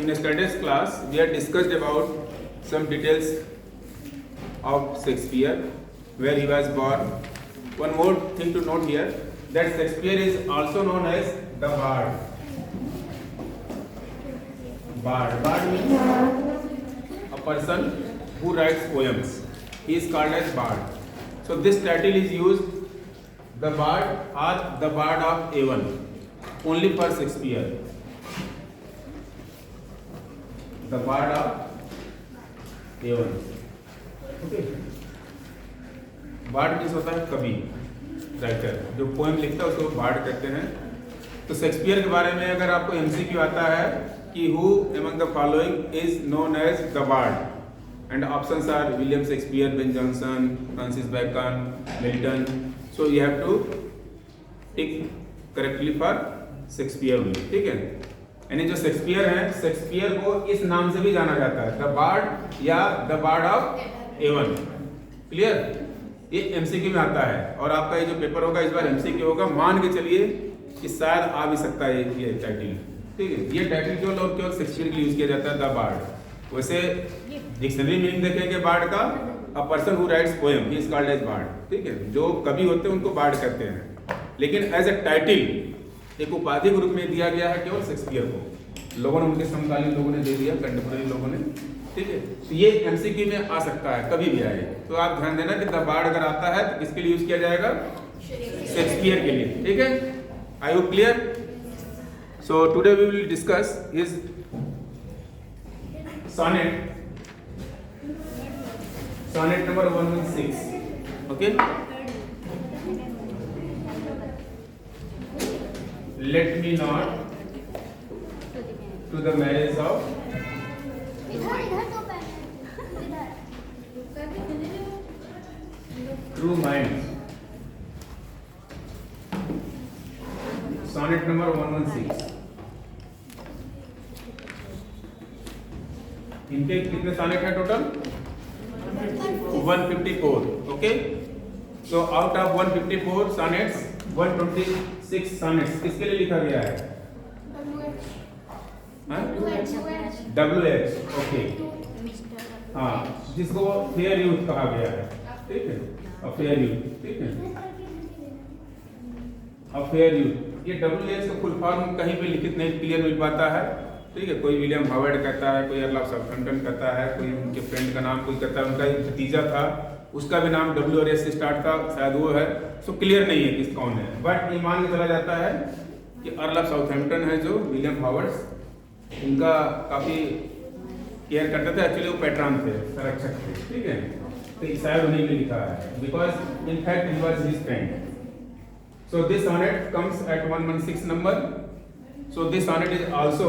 In yesterday's class, we had discussed about some details of Shakespeare, where he was born. One more thing to note here, that Shakespeare is also known as the Bard. Bard means a person who writes poems. He is called as Bard. So this title is used, the Bard or the Bard of Avon, only for Shakespeare. The Bard of Avon. Okay. Bard किस होता है? कवि, writer, जो poem लिखता है उसको board कहते हैं। तो शेक्सपियर के बारे में अगर आपको एमसीक्यू आता है कि who among the following is known as the bard, and options are William Shakespeare, Ben Jonson, Francis Bacon, Milton. So you have to tick correctly for Shakespeare only, ठीक है। यानी जो शेक्सपियर है, शेक्सपियर को इस नाम से भी जाना जाता है, द बार्ड या the bard of Avon. Clear? ये एमसीक्यू में आता है, और आपका ये जो पेपर होगा इस बार एमसीक्यू होगा। मान के चलिए कि शायद आ भी सकता है ये टाइटल, ठीक है। ये टाइटल केवल और केवल शेक्सपियर के लिए यूज किया जाता है, द बार्ड। वैसे डिक्शनरी मीनिंग देखेंगे बार्ड का, a person who writes poem he is called as bard, ठीक है। जो कवि होते हैं उनको बार्ड कहते हैं, लेकिन एज ए टाइटल एक उपाधि के रूप में दिया गया है केवल शेक्सपियर को। लोगों ने, उनके समकालीन लोगों ने दे दिया, कंटेम्पोररी लोगों ने, ठीक है। तो ये एमसीक्यू में आ सकता है, कभी भी आए। तो आप ध्यान देना कि द बार्ड अगर आता है तो किसके लिए यूज किया जाएगा? शेक्सपियर के लिए, ठीक है। I you clear? So today we will discuss his sonnet number 116. Okay, let me not to the marriage of true minds. Sonnet number 116. इनके कितने सॉनेट है total? 154. Okay, so out of 154 sonnets 126 sonnets किसके लिए लिखा गया है? WH. Okay, हाँ, जिसको फेयर यूथ कहा गया है, ठीक है। फेयर यूथ, ठीक है, फेयर यूथ। ये WH का फुल फॉर्म कहीं पे लिखित नहीं क्लियर मिल पाता है, ठीक है। कोई विलियम हावर्ड कहता है, कोई अर्ल ऑफ साउथहैम्पटन कहता है, कोई उनके फ्रेंड का नाम कोई कहता है, उनका एक भतीजा था उसका भी नाम W और S से स्टार्ट था, शायद वो है। सो क्लियर नहीं है किस कौन है, बट ये मान के चला जाता है कि अर्ल ऑफ साउथहैम्पटन है जो विलियम हावर्ड, उनका काफ़ी केयर करते थे। एक्चुअली वो पैट्रन थे, संरक्षक थे, ठीक है। तो ईसाई उन्हीं ने लिखा है, because in fact he was his friend. So this sonnet comes at 116 number. So this sonnet is also,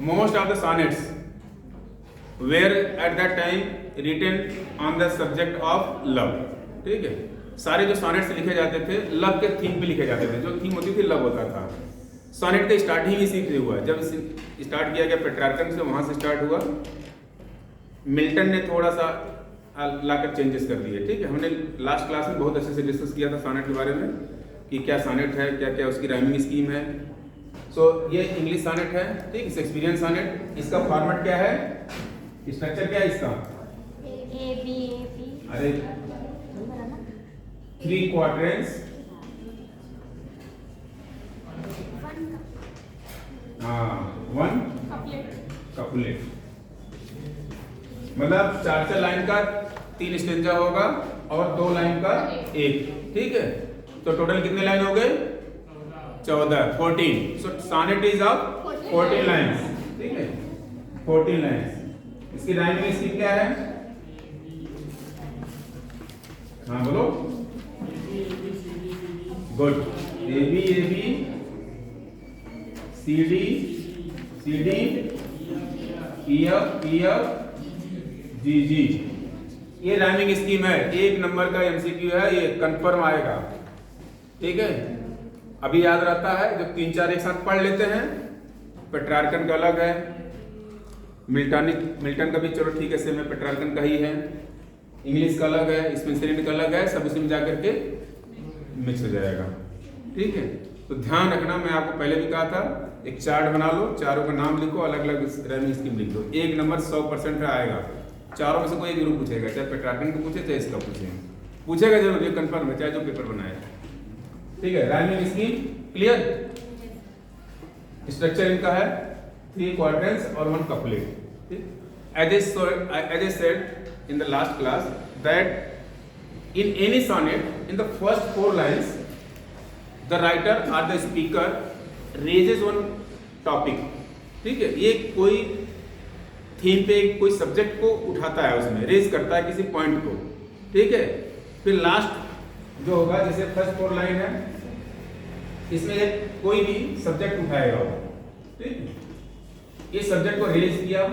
most of the sonnets were at that time written on the subject of love, ठीक है। सारे जो sonnets लिखे जाते थे love के theme पे लिखे जाते थे, जो थीम होती थी लव होता था। सॉनेट का स्टार्टिंग इसी से हुआ, जब स्टार्ट किया गया पेट्रार्कन से, वहां से स्टार्ट हुआ। मिल्टन ने थोड़ा सा लाकर चेंजेस कर दिए, ठीक है। हमने लास्ट क्लास में बहुत अच्छे से डिस्कस किया था सॉनेट के बारे में कि क्या सॉनेट है, क्या क्या उसकी राइमिंग स्कीम है। सो ये इंग्लिश सॉनेट है, ठीक, शेक्सपियरियन सॉनेट। इसका फॉर्मेट क्या है, स्ट्रक्चर क्या है इसका? अरे 3 क्वाड्रेंट्स, हाँ, 1 कपुलेट, मतलब 4 लाइन का 3 स्टेंजा होगा और 2 लाइन का 1, ठीक है। तो टोटल कितने लाइन हो गए? 14. सो सॉनेट इज ऑफ 14 लाइन्स, ठीक है, 14 लाइन्स। इसकी राइमिंग स्कीम क्या है? हाँ बोलो। Good. AB AB, CD CD, EF EF, GG। ये राइमिंग स्कीम है, 1 नंबर का MCQ है, ये कंफर्म आएगा, ठीक है। अभी याद रहता है जब 3-4 एक साथ पढ़ लेते हैं। पेट्रार्कन का अलग है, मिल्टन का भी चलो ठीक है, सेम है, पेट्रार्कन का ही है। इंग्लिश का अलग है, स्पेंसर का अलग है, सब उसी में जाकर के मिक्स हो जाएगा, ठीक है। तो ध्यान रखना, मैं आपको पहले भी कहा था एक चार्ट बना लो, चारों का नाम लिखो, अलग अलग राइमिंग स्कीम लिख दो। एक नंबर 100% आएगा, चारों में से कोई एक जरूर पूछेगा, चाहे पेट्रार्कन को पूछे चाहे इसका पूछेगा जरूर, ये कंफर्म है, चाहे जो पेपर बनाए। ठीक है, राइमिंग स्कीम क्लियर। स्ट्रक्चर इनका है 3 क्वाड्रेंट्स और 1 couplet. As I said in the last class that in any sonnet, in the first 4 lines, the writer or the speaker raises one topic। ठीक है, ये कोई थीम पे कोई सब्जेक्ट को उठाता है, उसमें रेज करता है किसी पॉइंट को। ठीक है, फिर लास्ट जो होगा, जैसे फर्स्ट 4 लाइन है, इसमें कोई भी सब्जेक्ट उठाएगा। ठीक है, ये सब्जेक्ट को रेज किया,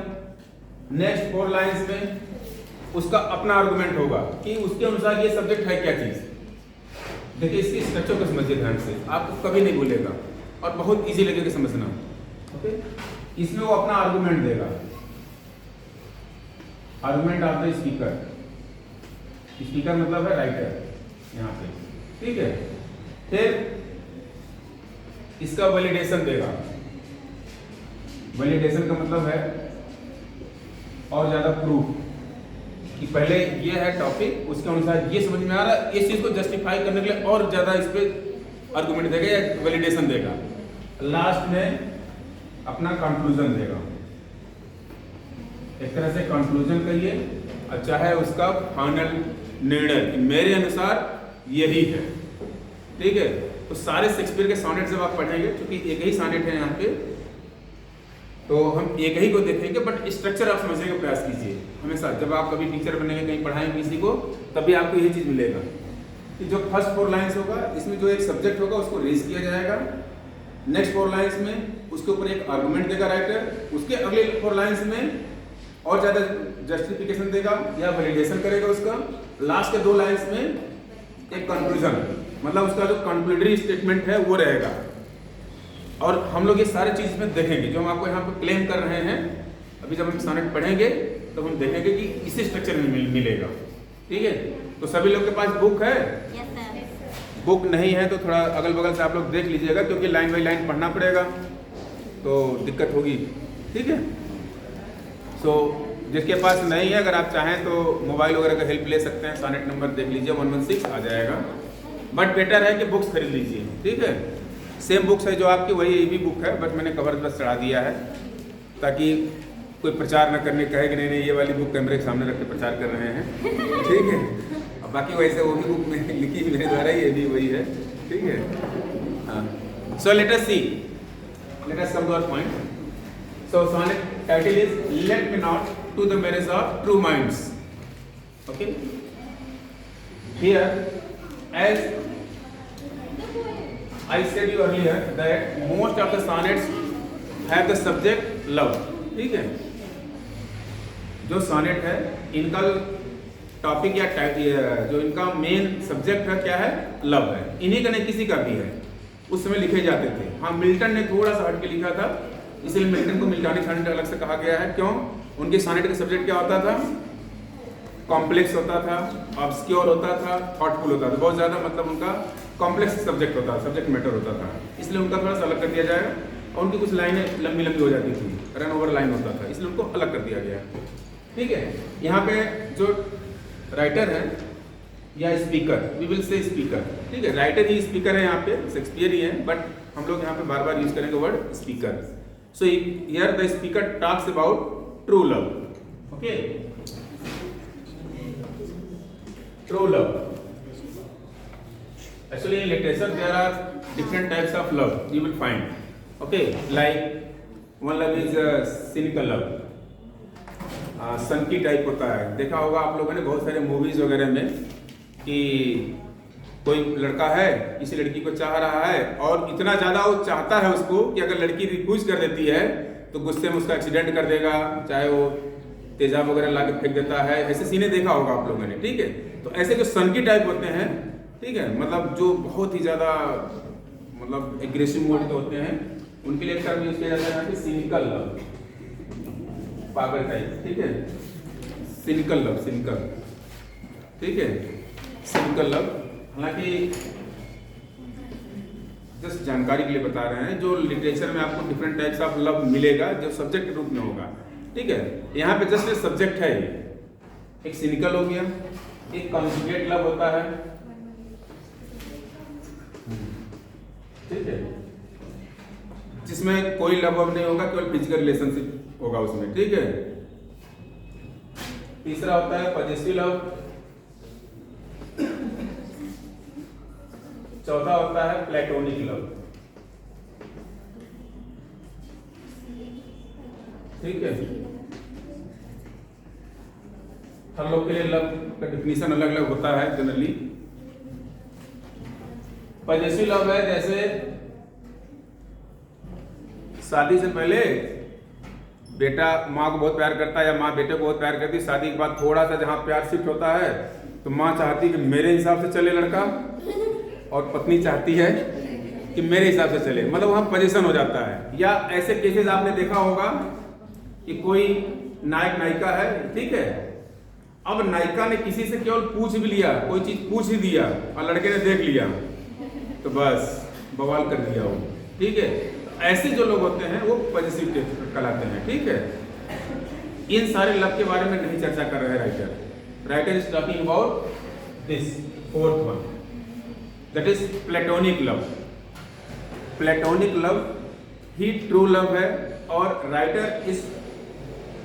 नेक्स्ट 4 लाइंस में उसका अपना आर्गुमेंट होगा कि उसके अनुसार ये सब्जेक्ट है क्या चीज। देखिए, इसकी स्ट्रक्चर को समझिए ध्यान से, आपको कभी नहीं भूलेगा और बहुत इजी लगेगा समझना। ओके, इसमें वो अपना आर्गुमेंट देगा, argument of the speaker. Speaker मतलब है राइटर यहाँ पे। ठीक है, फिर इसका वैलिडेशन देगा। वैलिडेशन का मतलब है और ज्यादा प्रूफ, कि पहले ये है टॉपिक, उसके अनुसार ये समझ में आ रहा है, इस चीज को जस्टिफाई करने के लिए और ज्यादा इस पे आर्गुमेंट देगा या वैलिडेशन देगा। लास्ट में अपना कंक्लूजन देगा, एक तरह से कंक्लूजन कहिए, और चाहे उसका फाइनल निर्णय कि मेरे अनुसार यही है। ठीक है, तो सारे शेक्सपियर के सॉनेट जब आप पढ़ेंगे, क्योंकि एक ही सॉनेट है यहाँ पे, तो हम एक ही को देखेंगे, बट स्ट्रक्चर आप समझने का प्रयास कीजिए हमेशा। जब आप कभी टीचर बनेंगे, कहीं पढ़ाएंगे किसी को, तभी आपको यही चीज मिलेगा कि जो फर्स्ट 4 लाइंस होगा, इसमें जो एक सब्जेक्ट होगा उसको रेज किया जाएगा। नेक्स्ट 4 लाइंस में उसके ऊपर एक आर्गुमेंट देगा राइटर, उसके अगले 4 लाइंस में और ज्यादा जस्टिफिकेशन देगा या वैलिडेशन करेगा उसका। लास्ट के 2 लाइंस में एक कंक्लूजन, मतलब उसका जो कंक्लूडरी स्टेटमेंट है वो रहेगा। और हम लोग ये सारी चीज में देखेंगे, जो हम आपको यहाँ पे क्लेम कर रहे हैं, अभी जब हम सॉनेट पढ़ेंगे तो हम देखेंगे कि इसी स्ट्रक्चर में मिलेगा। ठीक है, तो सभी लोग के पास बुक है? बुक नहीं है तो थोड़ा अगल बगल से आप लोग देख लीजिएगा, क्योंकि लाइन बाई लाइन पढ़ना पड़ेगा तो दिक्कत होगी। ठीक है, सो जिसके पास नहीं है, अगर आप चाहें तो मोबाइल वगैरह का हेल्प ले सकते हैं, सॉनेट नंबर देख लीजिए, 116 आ जाएगा। बट बेटर है कि बुक्स खरीद लीजिए। ठीक है, सेम बुक्स है जो आपकी, वही ये भी बुक है, बट मैंने कवर बस चढ़ा दिया है ताकि कोई प्रचार न करने कहे कि नहीं ये वाली बुक कैमरे के सामने रख के प्रचार कर रहे हैं। ठीक है, और बाकी वैसे वो भी बुक में लिखी मेरे द्वारा, ये भी वही है। ठीक है, हाँ, so let us see, let us come to our point. So sonnet title is let me not to the marriage of true minds. Okay, here as I said you earlier that most of the sonnets have the subject love। ठीक है, जो sonnet है इनका topic या जो इनका main subject है क्या है, लव है। इन्हीं का नहीं किसी का भी है, उस समय लिखे जाते थे। हाँ, मिल्टन ने थोड़ा सा हट के लिखा था, इसलिए मिल्टन को मिल्टनी सॉनेट अलग से कहा गया है। क्यों? उनके सॉनेट का सब्जेक्ट क्या होता था? कॉम्प्लेक्स होता था, ऑब्सक्योर होता था, थॉटफुल होता था, बहुत ज्यादा मतलब उनका कॉम्प्लेक्स सब्जेक्ट होता था, सब्जेक्ट मैटर होता था, इसलिए उनका थोड़ा सा अलग कर दिया जाएगा। और उनकी कुछ लाइनें लंबी लंबी हो जाती थी, रन ओवर लाइन होता था, इसलिए उनको अलग कर दिया गया। ठीक है, यहाँ पे जो राइटर है या speaker, we will say speaker. ठीक है, राइटर ही स्पीकर है, यहाँ पे शेक्सपियर ही है, बट हम लोग यहाँ पे बार बार यूज करेंगे word speaker. So here the speaker talks about true love. Okay, true love. Actually, in literature there are different types of love you will find. Okay, like one love is cynical love, सनकी type होता है। देखा होगा आप लोगों ने बहुत सारे मूवीज वगैरह में कि कोई लड़का है किसी लड़की को चाह रहा है और इतना ज्यादा वो चाहता है उसको कि अगर लड़की रिफ्यूज कर देती है तो गुस्से में उसका एक्सीडेंट कर देगा, चाहे वो तेजाब वगैरह ला के फेंक देता है। ऐसे सीने देखा होगा आप लोगों ने। ठीक है, तो ऐसे जो सनकी टाइप होते हैं, ठीक है, मतलब जो बहुत ही ज्यादा मतलब एग्रेसिव मोड के होते हैं, उनके लिए टर्म यूज किया जाता है सिनिकल लव, पागल टाइप। ठीक है, सिनिकल लव, सिनिकल। ठीक है, सिनिकल लव। हालांकि जस्ट जस्ट जानकारी के लिए बता रहे हैं, जो लिटरेचर में आपको डिफरेंट टाइप्स ऑफ लव मिलेगा जो सब्जेक्ट के रूप में होगा, ठीक है। यहाँ पे जस्ट सब्जेक्ट है, एक सिनिकल हो गया, एक कॉन्जुगेट लव होता है, ठीक है, जिसमें कोई लव नहीं होगा, केवल फिजिकल रिलेशनशिप होगा उसमें, ठीक है। तीसरा होता है पॉजिटिव लव, चौथा होता है प्लेटोनिक लव, ठीक है। हर लोग के लिए लव का डिफिनीशन अलग अलग होता है जनरली। पॉजिटिव लव है जैसे शादी से पहले बेटा माँ को बहुत प्यार करता है या माँ बेटे को बहुत प्यार करती है, शादी के बाद थोड़ा सा जहाँ प्यार शिफ्ट होता है तो माँ चाहती है कि मेरे हिसाब से चले लड़का, और पत्नी चाहती है कि मेरे हिसाब से चले, मतलब वहाँ पोजीशन हो जाता है। या ऐसे केसेस आपने देखा होगा कि कोई नायक नायिका है, ठीक है, अब नायिका ने किसी से केवल पूछ भी लिया, कोई चीज पूछ ही दिया और लड़के ने देख लिया तो बस बवाल कर दिया वो, ठीक है। ऐसे जो लोग होते हैं वो पॉजिटिव कहलाते हैं, ठीक है। इन सारे लव के बारे में नहीं चर्चा कर रहे writer. Writer is talking about this fourth one, that is platonic love. Platonic love he true love है, और राइटर इस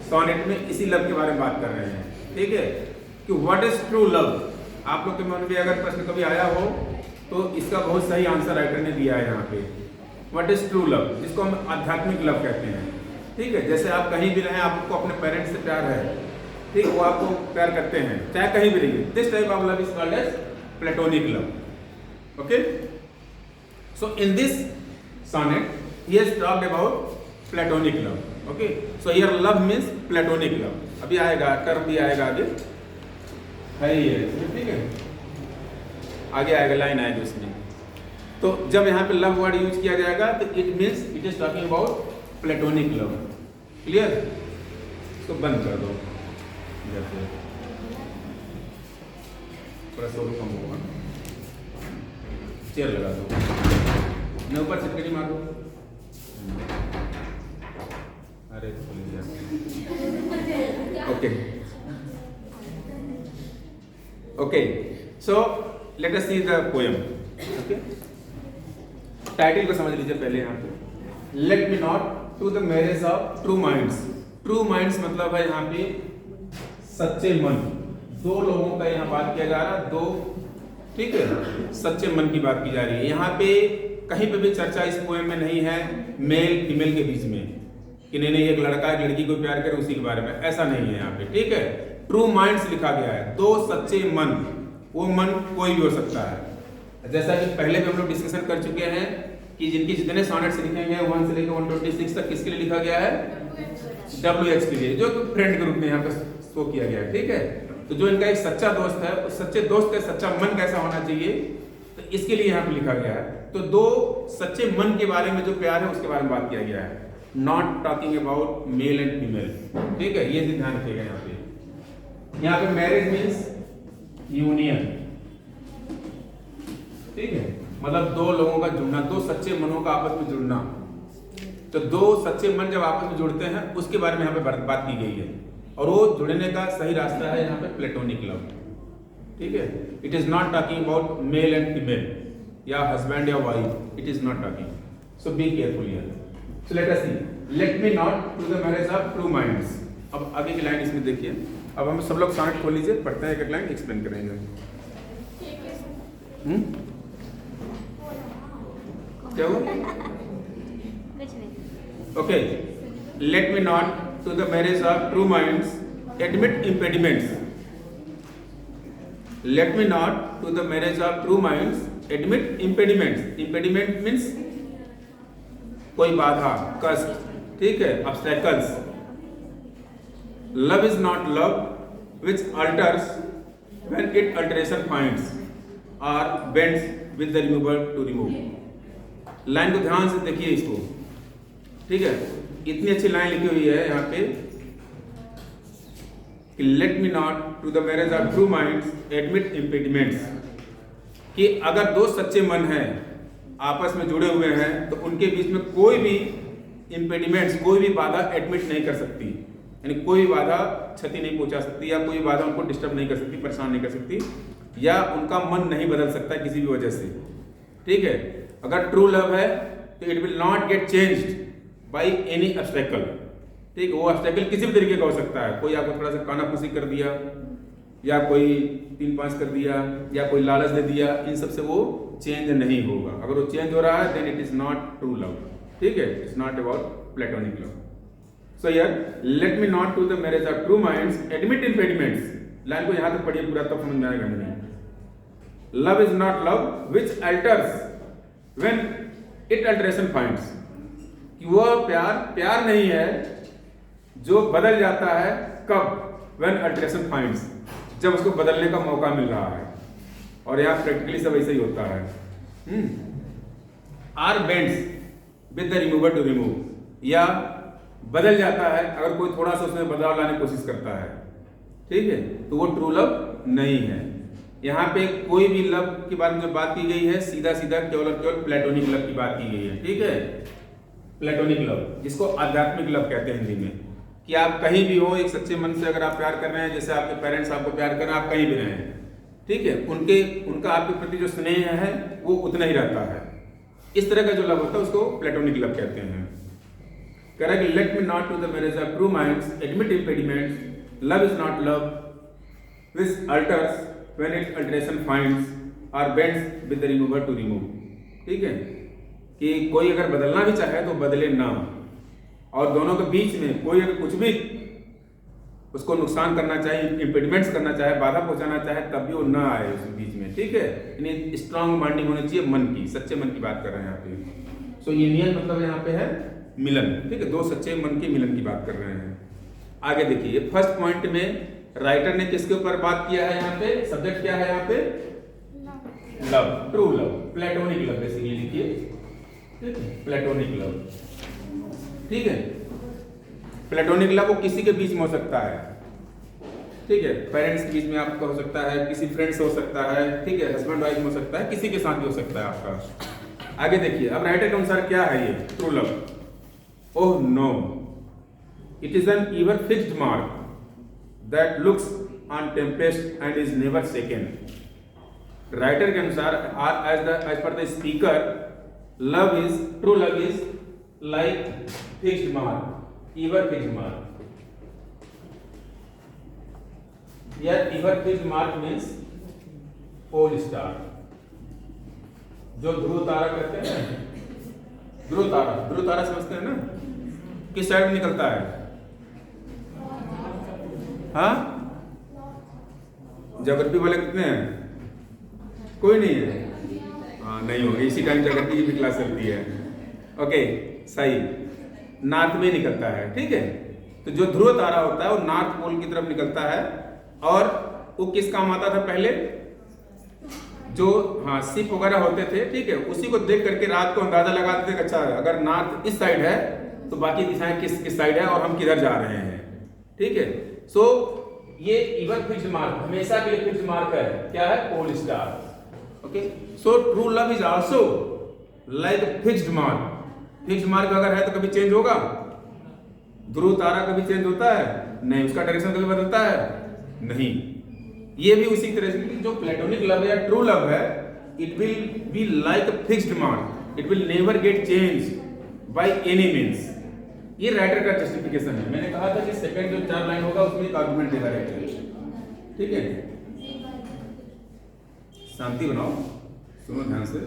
सोनेट में इसी लव के बारे में बात कर रहे हैं, ठीक है, कि व्हाट इज ट्रू लव। आप लोग के मन में अगर प्रश्न कभी आया हो तो इसका बहुत सही आंसर राइटर ने दिया है यहाँ पे। व्हाट इज ट्रू लव, जिसको हम आध्यात्मिक लव कहते हैं, ठीक है। जैसे आप कहीं भी रहें, आपको अपने पेरेंट्स से प्यार है, ठीक, वो आपको प्यार करते हैं चाहे कहीं भी रहिए, this type of love is called as platonic love, okay. So in this sonnet he has talked about platonic love, okay, so here love means platonic love। अभी आएगा, टर्म भी आएगा आगे, है ये, ठीक है, आगे आएगा, लाइन आएगी उसमें। तो जब यहाँ पे लव वर्ड यूज किया जाएगा तो it means it is talking about platonic love, clear. इसको बंद कर दो, थोड़ा सा कम होगा, चेयर लगा दो, मैं ऊपर चिटकनी मार दो, अरे okay okay. So let us see the poem, okay. Title को समझ लीजिए पहले यहाँ पे, let me not to the marriage of true minds. True minds मतलब है यहाँ पे सच्चे मन, दो लोगों का यहाँ बात किया जा रहा है, दो, ठीक है, सच्चे मन की बात की जा रही है। यहाँ पे कहीं पे भी चर्चा इस पोएम में नहीं है मेल फीमेल के बीच में, कि नहीं एक लड़का एक लड़की को प्यार करे उसी के बारे में, ऐसा नहीं है यहाँ पे, ठीक है। ट्रू माइंड्स लिखा गया है, दो सच्चे मन, वो मन कोई भी हो सकता है। जैसा कि पहले भी हम लोग डिस्कशन कर चुके हैं कि जिनके जितने सॉनेट्स लिखे गए 1 से लेकर 126 तक किसके लिए लिखा गया है, WH के लिए, जो फ्रेंड के रूप में यहाँ पे शो किया गया है, ठीक है। तो जो इनका एक सच्चा दोस्त है, उस सच्चे दोस्त का सच्चा मन कैसा होना चाहिए, तो इसके लिए यहाँ पे लिखा गया है। तो दो सच्चे मन के बारे में जो प्यार है उसके बारे में बात किया गया है, not talking about male and female, ठीक है, ये ध्यान रखिएगा। यहाँ पे मैरिज मीन्स यूनियन, ठीक है, मतलब दो लोगों का जुड़ना, दो सच्चे मनों का आपस में जुड़ना। तो दो सच्चे मन जब आपस में जुड़ते हैं उसके बारे में यहाँ पे बात की गई है, और वो जुड़ने का सही रास्ता है यहाँ पे प्लेटोनिक लव, ठीक है। It is not talking about male and female या हस्बैंड या wife, it is not talking, so be careful here. So let us see, let me not to the marriage of true minds. अब आगे की line इसमें देखिए, अब हम सब लोग सॉनेट खोल लीजिए, पढ़ते हैं, एक लाइन एक्सप्लेन करेंगे। क्या हुआ? Okay, let me not to the marriage of true minds admit impediments. Let me not to the marriage of true minds admit impediments. Impediment means कोई बाधा, कष्ट, ठीक है, obstacles. Love is not love which alters when it alteration finds or bends with the remover to remove। Line को ध्यान से देखिए इसको, ठीक है, इतनी अच्छी लाइन लिखी हुई है यहाँ पे कि let me not to the marriage of true minds admit impediments, कि अगर दो सच्चे मन हैं आपस में जुड़े हुए हैं तो उनके बीच में कोई भी इम्पेडिमेंट्स, कोई भी बाधा एडमिट नहीं कर सकती, यानी कोई बाधा क्षति नहीं पहुंचा सकती या कोई बाधा उनको डिस्टर्ब नहीं कर सकती, परेशान नहीं कर सकती, या उनका मन नहीं बदल सकता किसी भी वजह से। ठीक है, अगर ट्रू लव है तो it will not gate changed by any obstacle. ठीक है, वो ऑब्स्टेकल किसी भी तरीके का हो सकता है, कोई आपको थोड़ा सा कानाफूसी कर दिया या कोई 3-5 कर दिया या कोई लालच दे दिया, इन सब से वो चेंज नहीं होगा। अगर वो चेंज हो रहा है then it is not true love. ठीक है, it's not about platonic love. So here let me not to the marriage of true minds admit impediments. Line को यहां तक पढ़िए पूरा, तब समझ में आएगा नहीं। Love is not love which alters when it alteration finds, कि वह प्यार नहीं है जो बदल जाता है, कब? व्हेन अल्टरेशन फाइंड्स, जब उसको बदलने का मौका मिल रहा है। और यहाँ प्रैक्टिकली सब ऐसे ही होता है। Or bends with the remover to remove, या बदल जाता है अगर कोई थोड़ा सा उसमें बदलाव लाने की कोशिश करता है। ठीक है, तो वो ट्रू लव नहीं है। यहाँ पे कोई भी लव के बारे में जो बात की गई है, सीधा सीधा केवल और केवल प्लेटोनिक लव की बात की गई है। ठीक है, प्लेटोनिक लव, जिसको आध्यात्मिक लव कहते हैं हिंदी में, कि आप कहीं भी हो, एक सच्चे मन से अगर आप प्यार कर रहे हैं, जैसे आपके पेरेंट्स आपको प्यार कर रहे हैं, आप कहीं भी रहें, ठीक है, उनका आपके प्रति जो स्नेह है वो उतना ही रहता है। इस तरह का जो लव होता है उसको प्लेटोनिक लव कहते हैं। Correct, let me not to the marriage of true minds admit impediments, love is not love which alters when it alteration finds or bends with the remover to remove. ठीक है, कि कोई अगर बदलना भी चाहे तो बदले ना, और दोनों के बीच में कोई अगर कुछ भी उसको नुकसान करना चाहे, इम्पेडिमेंट्स करना चाहे, बाधा पहुंचाना चाहे, तब भी वो ना आए उस बीच में। ठीक है, यानी स्ट्रांग बॉन्डिंग होनी चाहिए मन की, सच्चे मन की बात कर रहे हैं यहाँ पे। सो यूनियन मतलब यहाँ पे है मिलन। ठीक है, दो सच्चे मन के मिलन की बात कर रहे हैं। आगे देखिए, फर्स्ट पॉइंट में राइटर ने किसके ऊपर बात किया है? यहाँ पे सब्जेक्ट क्या है? यहाँ पे love, true love, platonic love basically लिखिए, प्लेटोनिक लव। ठीक है, प्लेटोनिक लव वो किसी के बीच में हो सकता है। ठीक है, पेरेंट्स के बीच में आपका हो सकता है, किसी फ्रेंड से हो सकता है, ठीक है, हस्बैंड वाइफ में हो सकता है, किसी के साथ भी हो सकता है आपका। आगे देखिए, अब राइटर के अनुसार क्या है ये true love? Oh no, it is an ever fixed mark that looks on tempest and is never shaken. Writer के अनुसार as per the speaker, love is, true love is like fixed mark, ever fixed mark. Here ever fixed mark means pole star, जो ध्रुव तारा कहते हैं, ध्रुव तारा समझते हैं ना, किस side में निकलता है? हाँ, ज्योग्राफी वाले कितने हैं? कोई नहीं है। हाँ, नहीं होगी, इसी टाइम ज्योग्राफी की भी क्लास चलती है। ओके, सही, नॉर्थ में निकलता है। ठीक है, तो जो ध्रुव तारा होता है वो नॉर्थ पोल की तरफ निकलता है, और वो किस काम आता था पहले? जो शिप वगैरह होते थे, ठीक है, उसी को देख करके रात को अंदाजा लगाते थे, अच्छा अगर नॉर्थ इस साइड है तो बाकी दिशाएं किस साइड है और हम किधर जा रहे हैं। ठीक है, सो ये इवन फिक्स्ड मार्क, हमेशा के लिए फिक्स्ड मार्क है। क्या है? Pole star. Okay, so true love is also like fixed mark. Fixed mark अगर है तो कभी चेंज होगा? ध्रुव तारा कभी चेंज होता है? नहीं। उसका डायरेक्शन कभी बदलता है? नहीं। ये भी उसी तरह से, जो प्लेटोनिक लव या ट्रू लव है, it will be like fixed mark, it will never get change by any means. ये राइटर का जस्टिफिकेशन है। मैंने कहा था कि सेकंड जो 4 लाइन होगा उसमें एक आर्गुमेंट देगा राइटर। ठीक है, शांति बनाओ, सुनो ध्यान से।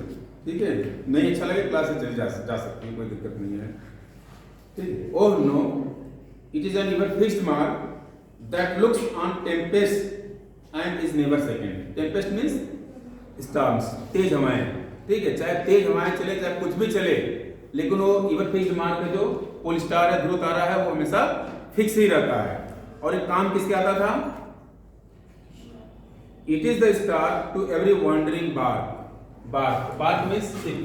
ठीक है, नहीं अच्छा लगे क्लास से चली जा सकती है, कोई दिक्कत नहीं है। ठीक है, oh no, it is an ever fixed mark that looks on tempest and is never second. Tempest means storms, तेज हवाएं। ठीक है, चाहे तेज हवाएं चले, चाहे कुछ भी चले, लेकिन वो एवर फिक्स्ड मार्क है, जो पोल स्टार है, ध्रुव तारा है, वो हमेशा फिक्स ही रहता है। और एक काम किसके आता था? It is the star to every wandering bark. Bark means ship,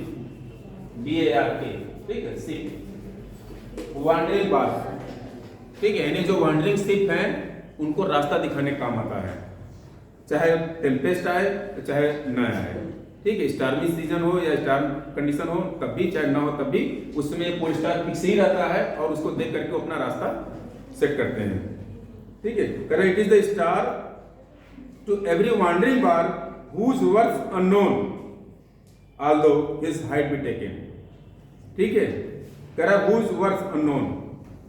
BARK। ठीक है, शिप, वॉन्डरिंग बार्क। ठीक है, यानी जो वॉन्डरिंग शिप है उनको रास्ता दिखाने का काम आता है, चाहे टेम्पेस्ट आए चाहे न आए। ठीक है, स्टार्मी सीजन हो या स्टार कंडीशन हो तब भी, चाहे ना हो तब भी, उसमें पोल स्टार फिक्स ही रहता है और उसको देख करके अपना रास्ता सेट करते हैं। ठीक है, करें it is the star to every wandering bark whose worth unknown although his height be taken. ठीक है, करा हुज वर्थ अननोन।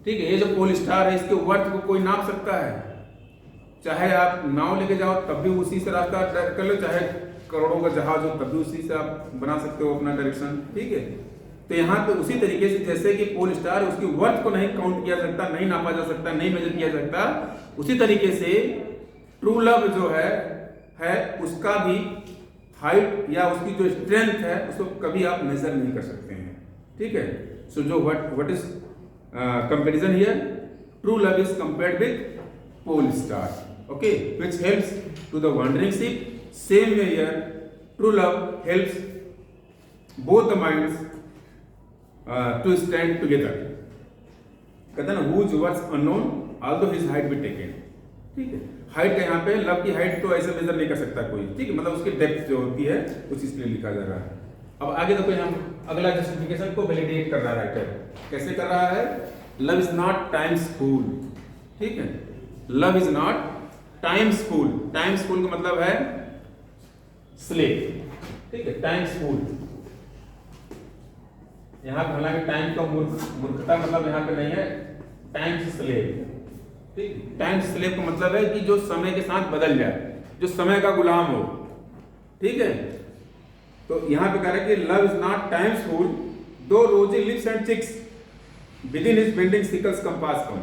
ठीक है, ये जो पोल स्टार है इसके वर्थ को कोई नाप सकता है, चाहे आप नाव लेके जाओ तब भी उसी से रास्ता कर लो, चाहे करोड़ों का जहाज हो तब भी उसी से आप बना सकते हो अपना डायरेक्शन। ठीक है, तो यहाँ पे उसी तरीके से जैसे कि पोल स्टार उसकी वर्थ को नहीं काउंट किया सकता, नहीं नापा जा सकता, नहीं मेजर किया सकता, उसी तरीके से ट्रू लव जो है उसका भी हाइट या उसकी जो स्ट्रेंथ है उसको कभी आप मेजर नहीं कर सकते हैं। ठीक है, सो जो what is comparison here, true love is compared with pole star, okay, which helps to the wandering ship. Same way here, true love helps both the minds to stand together. कहते हैं ना whose worth unknown although his height be taken. ठीक है, height का यहाँ पे love की height तो ऐसे मेजर नहीं कर सकता कोई। ठीक है, मतलब उसकी डेप्थ जो होती है उस इसलिए लिखा जा रहा है। अब आगे देखो, हम अगला जस्टिफिकेशन को वैलिडेट कर रहा है राइटर। कैसे कर रहा है? Love is not time's fool. ठीक है, love is not time's fool. Time's fool का मतलब है स्लेव। ठीक है, टाइम्स फूल। यहां पर हालांकि टाइम का मूर्खता मतलब यहां पे नहीं है, टाइम्स स्लेव। ठीक, टाइम्स स्लेव का मतलब है कि जो समय के साथ बदल जाए, जो समय का गुलाम हो। ठीक है, तो यहां पे कह रहा है कि love is not time's fool though rosy lips and cheeks within his bending sickle's compass come.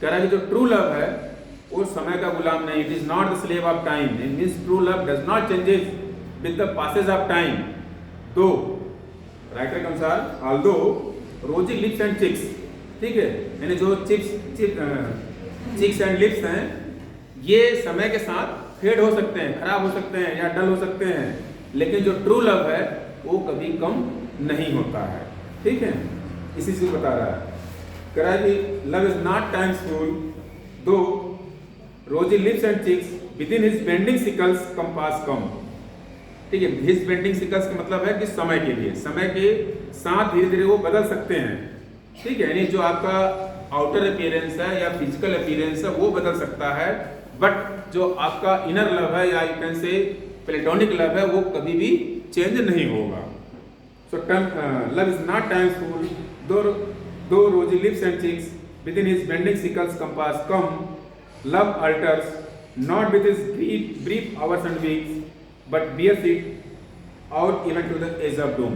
कह रहा है कि जो ट्रू लव है वो समय का गुलाम नहीं, it is not the slave of time. It means true love does not changes with the passage of time. तो राइटर के अनुसार ऑल्दो रोजी लिप्स एंड चिक्स, ठीक है, यानी जो चिक्स एंड लिप्स हैं ये समय के साथ फेड हो सकते हैं, खराब हो सकते हैं या डल हो सकते हैं, लेकिन जो ट्रू लव है वो कभी कम नहीं होता है। ठीक है, इसी से बता रहा है। कह रहा है कि love is not time's fool though rosy lips and cheeks within his bending sickle's compass come. ठीक है, हिज बेंडिंग सिकल्स का मतलब है कि समय के लिए, समय के साथ धीरे धीरे वो बदल सकते हैं। ठीक है, यानी जो आपका आउटर अपीयरेंस है या फिजिकल अपीयरेंस है वो बदल सकता है, बट जो आपका इनर लव है या you can say platonic love है वो कभी भी चेंज नहीं होगा। So love is not time's fool though rosy lips and cheeks within his bending sickle's compass come. Love alters not with his brief hours and weeks, but bears it out even to the age of doom.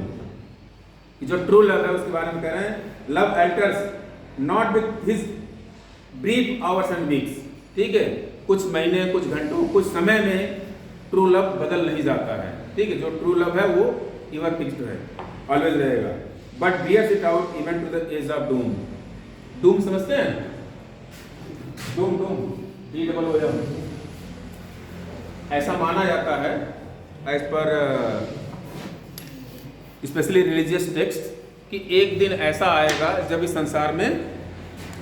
जो true love है उसके बारे में कह रहे हैं, love alters not with his brief hours and weeks. ठीक है, कुछ महीने, कुछ घंटों, कुछ समय में ट्रू लव बदल नहीं जाता है। ठीक है, जो ट्रू लव है वो एवर फिक्स्ड है, ऑलवेज रहेगा, but bears it out even to the age of doom. Doom समझते हैं? डूम DOOM ऐसा माना जाता है as per specially religious text कि एक दिन ऐसा आएगा जब इस संसार में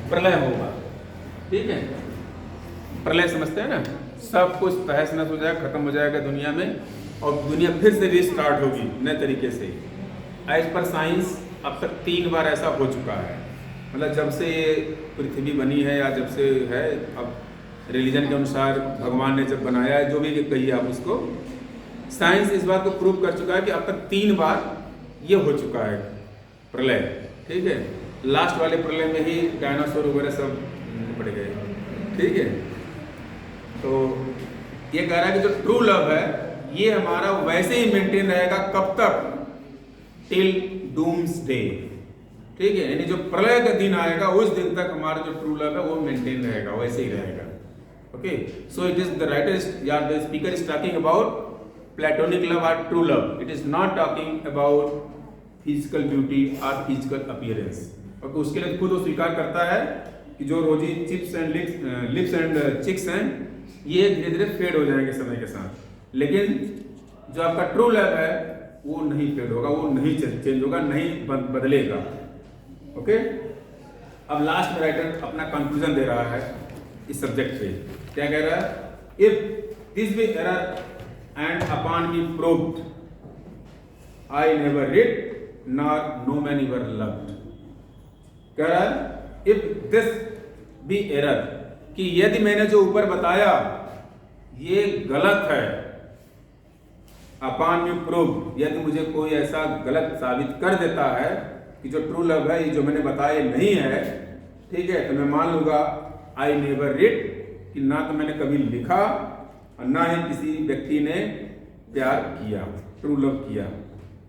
प्रलय होगा। ठीक है, प्रलय समझते हैं ना, सब कुछ तहस नहस हो जाएगा, खत्म हो जाएगा दुनिया में और दुनिया फिर से रीस्टार्ट होगी नए तरीके से। एज पर साइंस अब तक 3 बार ऐसा हो चुका है, मतलब जब से पृथ्वी बनी है या जब से है, अब रिलीजन के अनुसार भगवान ने जब बनाया है, जो भी कहिए आप उसको, साइंस इस बात को प्रूव कर चुका है कि अब तक 3 बार ये हो चुका है प्रलय। ठीक है, लास्ट वाले प्रलय में ही डायनासोर वगैरह सब निपट गए। ठीक है, तो ये कह रहा है कि जो ट्रू लव है ये हमारा वैसे ही मेंटेन रहेगा, कब तक? Till doomsday. ठीक है, यानी जो प्रलय का दिन आएगा उस दिन तक हमारा जो ट्रू लव है वो मेंटेन रहेगा, वैसे ही रहेगा। Okay, so it is the writer या the speaker is talking about platonic love और true love. It is not talking about physical beauty और फिजिकल अपीयरेंस। ओके, उसके लिए खुद वो स्वीकार करता है कि जो rosy chips and lips and cheeks हैं ये धीरे धीरे फेड हो जाएंगे समय के साथ, लेकिन जो आपका ट्रू लव है वो नहीं फेड होगा, वो नहीं चेंज होगा, नहीं बदलेगा। ओके, अब लास्ट में राइटर अपना कंक्लूजन दे रहा है इस सब्जेक्ट पे। क्या कह रहा है? If this be error and upon me proved, I never read, nor no man ever loved. कह रहा है if this be error, कि यदि मैंने जो ऊपर बताया ये गलत है, upon me proved, यदि मुझे कोई ऐसा गलत साबित कर देता है कि जो ट्रू लव है ये जो मैंने बताया नहीं है, ठीक है, तो मैं मान लूंगा आई नेवर रिड, कि ना तो मैंने कभी लिखा और ना ही किसी व्यक्ति ने प्यार किया, ट्रू लव किया।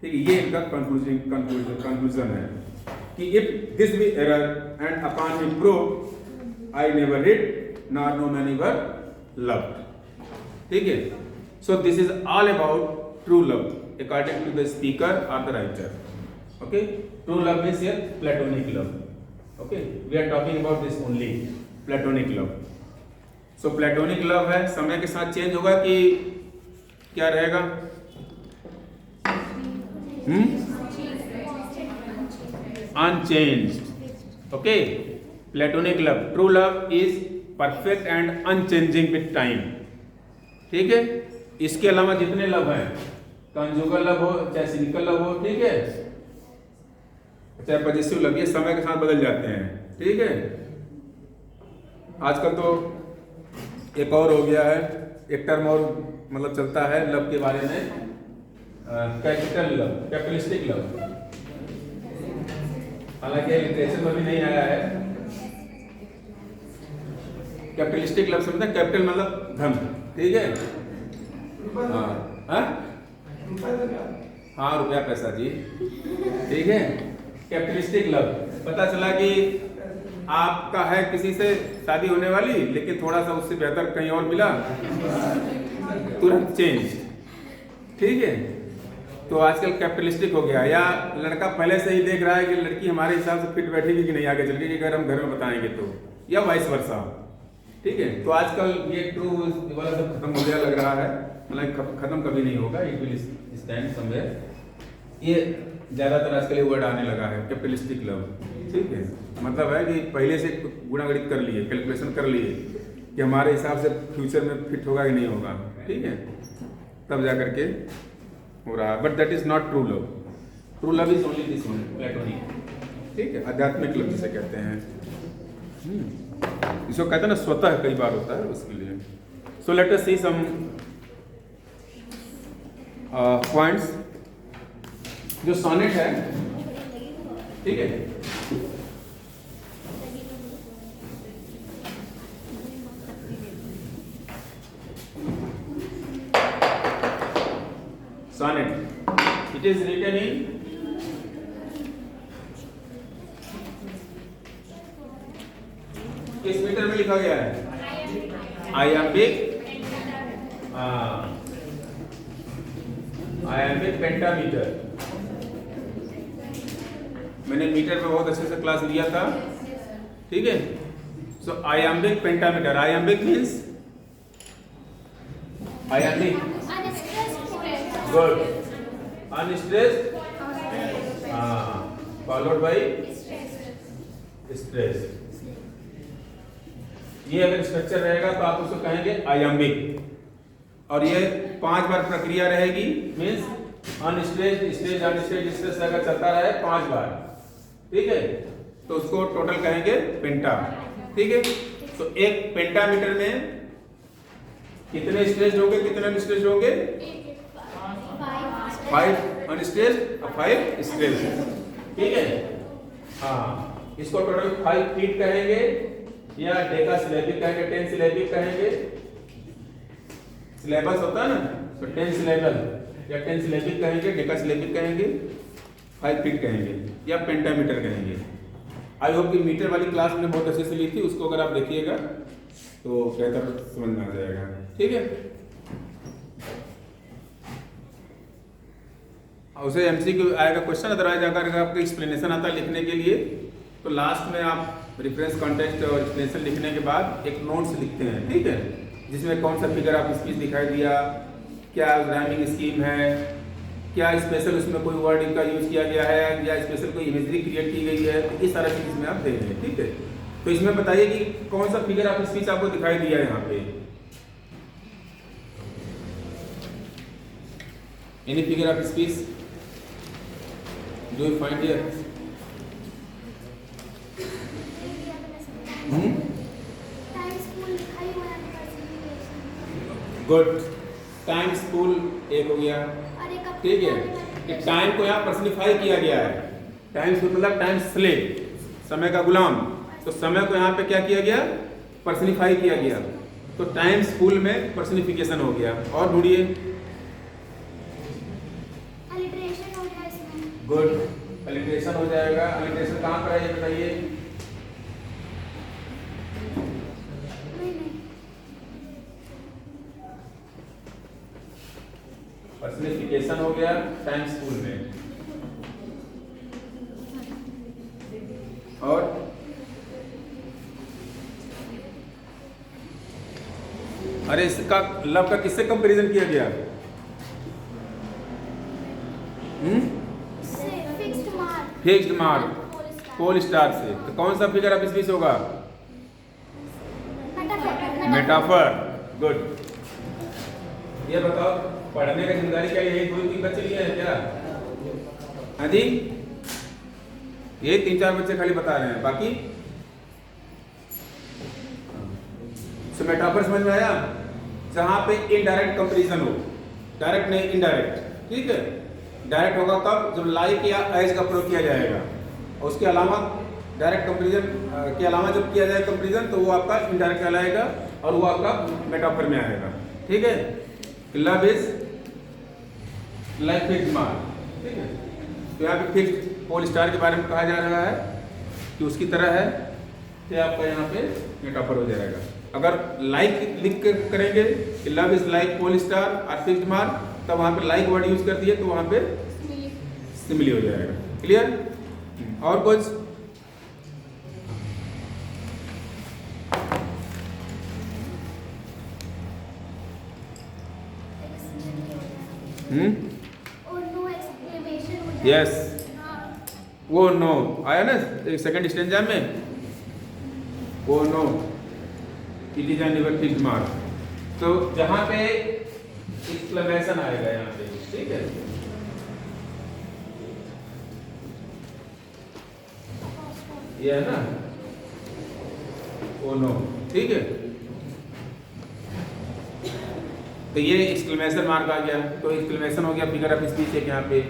ठीक है, ये इनका कंक्लूजन है कि if this be error and upon me proved I never writ not no man ever loved. ठीक है, so this is all about true love according to the speaker और the writer. Okay, true love means here platonic love. Okay, we are talking about this only, platonic love. So platonic love है, समय के साथ change होगा कि क्या रहेगा? Unchanged. Okay, platonic love. True love is perfect and unchanging with time. ठीक है, इसके अलावा जितने लव हैं, कंजुगल लव हो चाहे सिंगल लव हो, ठीक है, चाहे पॉजिटिव लव, ये समय के साथ बदल जाते हैं। ठीक है, आजकल तो एक और हो गया है, एक टर्म और मतलब चलता है लव के बारे में, कैपिटल लव, कैपिटलिस्टिक लव। हालांकि लिटरेचर में भी नहीं आया है। कैपिटलिस्टिक लव समझते हैं, कैपिटल मतलब धन। ठीक है, हाँ रुपया पैसा जी। ठीक है, कैपिटलिस्टिक लव, पता चला कि आपका है किसी से शादी होने वाली, लेकिन थोड़ा सा उससे बेहतर कहीं और मिला, तुरंत चेंज। ठीक है, तो आजकल कैपिटलिस्टिक हो गया, या लड़का पहले से ही देख रहा है कि लड़की हमारे हिसाब से फिट बैठेगी कि नहीं आगे चल के, अगर हम घर में बताएंगे तो, या वाइस वर्सा। ठीक है, तो आजकल ये ट्रू वाला सब खत्म हो गया लग रहा है, मतलब खत्म कभी नहीं होगा, इट विल स्टैंड समवेयर। ये ज्यादातर आजकल ये वर्ड आने लगा है, कैपिटलिस्टिक लव। ठीक है, मतलब है कि पहले से गुणागणित कर लिए, कैलकुलेशन कर लिए कि हमारे हिसाब से फ्यूचर में फिट होगा कि नहीं होगा। ठीक है, तब जा करके हो रहा है, but that is not true love. True love is only this one, platonic. ठीक है, आध्यात्मिक लव जिसे कहते हैं, इसको कहते हैं ना स्वतः, कई बार होता है उसके लिए। So let us see some points. जो सोनेट है, ठीक है, sonnet, it is written in किस मीटर में लिखा गया है? आयाम्बिक पेंटामीटर। मैंने मीटर में बहुत अच्छे से क्लास लिया था। ठीक है, so iambic pentameter, iambic means iambic, good, unstressed, followed by stress. ये अगर स्ट्रक्चर रहेगा तो आप उसको कहेंगे आयाम्बिक, और ये 5 बार प्रक्रिया रहेगी, means unstressed, stressed, unstressed, stress अगर चलता रहे 5 बार, ठीक है, तो उसको टोटल कहेंगे पेंटा। ठीक है, तो एक पेंटामीटर में कितने स्ट्रेस्ड होंगे, कितने अनस्ट्रेस्ड होंगे? 5 अनस्ट्रेस्ड और 5 स्ट्रेस्ड। ठीक है, हाँ, इसको टोटल 5 फीट कहेंगे, या डेका सिलेबिक कहेंगे, 10 सिलेबिक कहेंगे। सिलेबस होता है ना, तो 10 सिलेबल या 10 सिलेबिक कहेंगे, डेका सिलेबिक कहेंगे, 5 फीट कहेंगे, या पेंटामीटर कहेंगे। आई होप कि मीटर वाली क्लास मैंने बहुत अच्छे से ली थी, उसको अगर आप देखिएगा तो बेहतर समझ में आ जाएगा। ठीक है, उसे एमसीक्यू आएगा क्वेश्चन, अदरवाइज अगर आपको एक्सप्लेनेशन आता है लिखने के लिए, तो लास्ट में आप रेफरेंस कॉन्टेक्स्ट और एक्सप्लेनेशन लिखने के बाद एक नोट्स लिखते हैं। ठीक है, जिसमें कौन सा फिगर आप स्पीच दिखाई दिया, क्या राइमिंग स्कीम है, क्या स्पेशल उसमें कोई वर्ड का यूज किया गया है, या स्पेशल कोई इमेजरी क्रिएट की गई है, तो ये सारा चीज इसमें आप देंगे। ठीक है, तो इसमें बताइए कि कौन सा फिगर आप स्पीच आपको दिखाई दिया है यहाँ पे। Any figure of speech? Do you find here? Good. Time school एक हो गया, ठीक है। कि टाइम को यहाँ पर्सनिफाई किया गया है। टाइम स्कूल मतलब टाइम स्लेव, समय का गुलाम। तो समय को यहाँ पे क्या किया गया? पर्सनिफाई किया गया। तो टाइम स्कूल में पर्सनिफिकेशन हो गया। और ढूंढिए। गुड, अलिट्रेशन हो जाएगा। अलिट्रेशन कहाँ पर है ये बताइए? पर्सनिफिकेशन हो गया टाइम स्कूल में। और अरे इसका लव का किससे कंपैरिजन किया गया? फिक्स्ड मार्क पोल स्टार से। तो कौन सा फिगर ऑफ स्पीच होगा? मेटाफर। गुड। ये बताओ, पढ़ने का जिम्मेदारी क्या है? 2-3 बच्चे लिए हैं क्या? हाँ जी, ये 3-4 बच्चे खाली बता रहे हैं, बाकी मेटाफर समझ में आया? जहां पे इनडायरेक्ट कंपैरिजन हो, डायरेक्ट नहीं इनडायरेक्ट, ठीक है। डायरेक्ट होगा कब? जब लाइक या एज का प्रयोग किया जाएगा। और उसके अलावा डायरेक्ट कंपैरिजन के अलावा जब किया जाए कंपैरिजन, तो वो आपका इनडायरेक्ट कहलाएगा और वो आपका मेटाफर में आएगा, ठीक है। Love is like fixed mark, ठीक है। तो यहाँ पे फिक्स्ड पोल स्टार के बारे में कहा जा रहा है कि उसकी तरह है, तो आपका यहाँ पे मेटाफर हो जाएगा। अगर लाइक लिख कर करेंगे कि love is like pole star और फिक्स्ड मार्क, तब वहाँ पे लाइक वर्ड यूज कर दिए तो वहाँ पे सिमिली हो जाएगा। क्लियर? और कुछ? यस, वो नो आया ना सेकंड स्टेंजा में, वो no it is never fixed mark. तो जहां पे एक्सक्लेमेशन आएगा यहाँ पे, ठीक है। ये है ना, वो नो, ठीक है। तो ये एक्सक्लेमेशन मार्क आ गया। तो एक्सक्लेमेशन हो गया फिगर ऑफ स्पीच है। यहाँ पे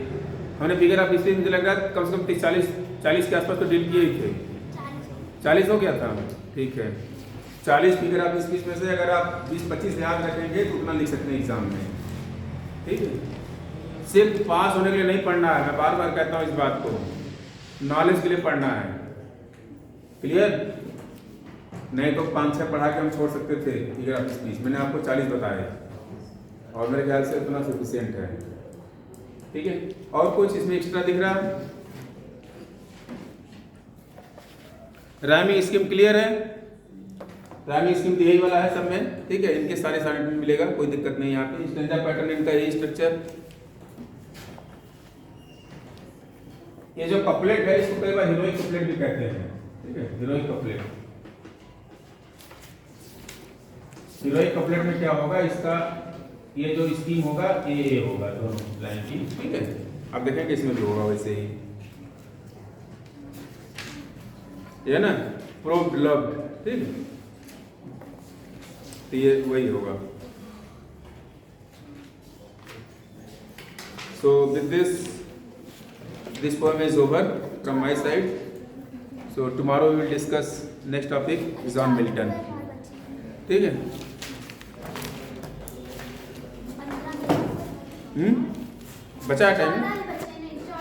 हमने फिगर ऑफ स्पीच मुझे लग रहा है कम से कम 40 के आसपास तो डील किए ही थे। 40 हो गया था, ठीक है। 40 फिगर ऑफ स्पीच में से अगर आप 20-25 याद रखेंगे तो उतना लिख सकते हैं एग्जाम में, ठीक है। सिर्फ पास होने के लिए नहीं पढ़ना है, मैं बार बार कहता हूँ इस बात को, नॉलेज के लिए पढ़ना है। क्लियर? नहीं तो 5-6 पढ़ा के हम छोड़ सकते थे फिगर ऑफ स्पीच। मैंने आपको 40 बताए और मेरे ख्याल से उतना सफिशिएंट है, ठीक है। और कुछ इसमें एक्स्ट्रा दिख रहा है? राइमिंग स्कीम क्लियर है? राइमिंग स्कीम तो यही वाला है सब में, ठीक है। इनके सारे में मिलेगा, कोई दिक्कत नहीं। यहाँ पे स्टैंडा पैटर्न इनका यही स्ट्रक्चर। ये जो कपलेट है इसको कई बार हीरोइक कपलेट भी कहते हैं, ठीक है। हीरोइक कपलेट, हीरोइक कपलेट में क्या होगा? इसका ये जो स्कीम होगा ये होगा दोनों लाइन की, ठीक है। आप देखेंगे इसमें भी होगा वैसे ही, ये ना प्रोव्ड लव्ड, ठीक है। तो ये वही होगा। So with this poem is over from my side. So tomorrow we will discuss next topic, John Milton, ठीक है। बचा टाइम?